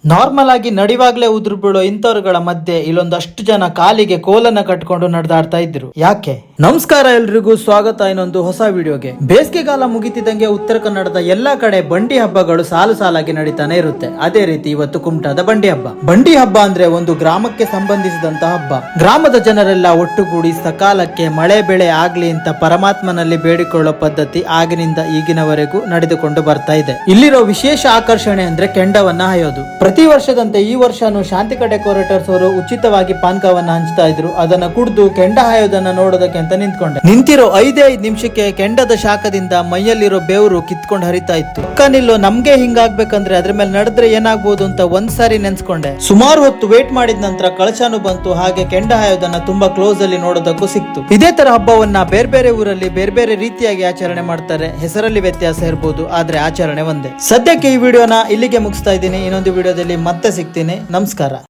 Normal ಆಗಿ ನಡಿವಾಗ್ಲೇ ಉದುರು ಬೀಳೋ ಇಂಥವ್ರುಗಳ ಮಧ್ಯೆ ಇಲ್ಲೊಂದಷ್ಟು ಜನ ಕಾಲಿಗೆ ಕೋಲನ್ನ ಕಟ್ಕೊಂಡು ನಡೆದಾಡ್ತಾ ಇದ್ರು. ಯಾಕೆ? ನಮಸ್ಕಾರ ಎಲ್ರಿಗೂ ಸ್ವಾಗತ ಇನ್ನೊಂದು ಹೊಸ ವಿಡಿಯೋಗೆ. ಬೇಸಿಗೆಗಾಲ ಮುಗಿತಿದಂಗೆ ಉತ್ತರ ಕನ್ನಡದ ಎಲ್ಲಾ ಕಡೆ ಬಂಡಿ ಹಬ್ಬಗಳು ಸಾಲು ಸಾಲಾಗಿ ನಡೀತಾನೆ ಇರುತ್ತೆ. ಅದೇ ರೀತಿ ಇವತ್ತು ಕುಮಟಾದ ಬಂಡಿ ಹಬ್ಬ. ಬಂಡಿ ಹಬ್ಬ ಅಂದ್ರೆ ಒಂದು ಗ್ರಾಮಕ್ಕೆ ಸಂಬಂಧಿಸಿದಂತ ಹಬ್ಬ. ಗ್ರಾಮದ ಜನರೆಲ್ಲ ಒಟ್ಟುಗೂಡಿ ಸಕಾಲಕ್ಕೆ ಮಳೆ ಬೆಳೆ ಆಗ್ಲಿ ಅಂತ ಪರಮಾತ್ಮನಲ್ಲಿ ಬೇಡಿಕೊಳ್ಳೋ ಪದ್ಧತಿ ಆಗಿನಿಂದ ಈಗಿನವರೆಗೂ ನಡೆದುಕೊಂಡು ಬರ್ತಾ ಇದೆ. ಇಲ್ಲಿರೋ ವಿಶೇಷ ಆಕರ್ಷಣೆ ಅಂದ್ರೆ ಕೆಂಡವನ್ನ ಹಾಯೋದು. ಪ್ರತಿ ವರ್ಷದಂತೆ ಈ ವರ್ಷನೂ ಶಾಂತಿಕ ಡೆಕೋರೇಟರ್ಸ್ ಅವರು ಉಚಿತವಾಗಿ ಪಾನಕವನ್ನ ಹಂಚ್ತಾ ಇದ್ರು. ಅದನ್ನ ಕುಡಿದು ಕೆಂಡ ಹಾಯೋದನ್ನ ನೋಡೋದಕ್ಕೆ ಅಂತ ನಿಂತಿರೋ 5 ನಿಮಿಷಕ್ಕೆ ಕೆಂಡದ ಶಾಖದಿಂದ ಮೈಯಲ್ಲಿರೋ ಬೆವರು ಕಿತ್ಕೊಂಡು ಹರಿತಾ ಇತ್ತು. ನಿಲ್ಲೋ ನಮ್ಗೆ ಹಿಂಗಾಗ್ಬೇಕಂದ್ರೆ ಅದ್ರ ಮೇಲೆ ನಡೆದ್ರೆ ಏನಾಗ್ಬೋದು ಅಂತ ಒಂದ್ಸಾರಿ ನೆನ್ಸ್ಕೊಂಡೆ. ಸುಮಾರು ಹೊತ್ತು ವೇಟ್ ಮಾಡಿದ ನಂತರ ಕಳಶಾನು ಬಂತು. ಹಾಗೆ ಕೆಂಡ ಹಾಯೋದನ್ನ ತುಂಬಾ ಕ್ಲೋಸ್ ಅಲ್ಲಿ ನೋಡೋದಕ್ಕೂ ಸಿಕ್ತು. ಇದೇ ತರ ಹಬ್ಬವನ್ನ ಬೇರೆ ಬೇರೆ ಊರಲ್ಲಿ ಬೇರೆ ಬೇರೆ ರೀತಿಯಾಗಿ ಆಚರಣೆ ಮಾಡ್ತಾರೆ. ಹೆಸರಲ್ಲಿ ವ್ಯತ್ಯಾಸ ಇರಬಹುದು, ಆದ್ರೆ ಆಚರಣೆ ಒಂದೇ. ಸದ್ಯಕ್ಕೆ ಈ ವಿಡಿಯೋನ ಇಲ್ಲಿಗೆ ಮುಗಿಸ್ತಾ ಇದ್ದೀನಿ. ಇನ್ನೊಂದು ವಿಡಿಯೋದಲ್ಲಿ ಮತ್ತೆ ಸಿಗ್ತೀನಿ. ನಮಸ್ಕಾರ.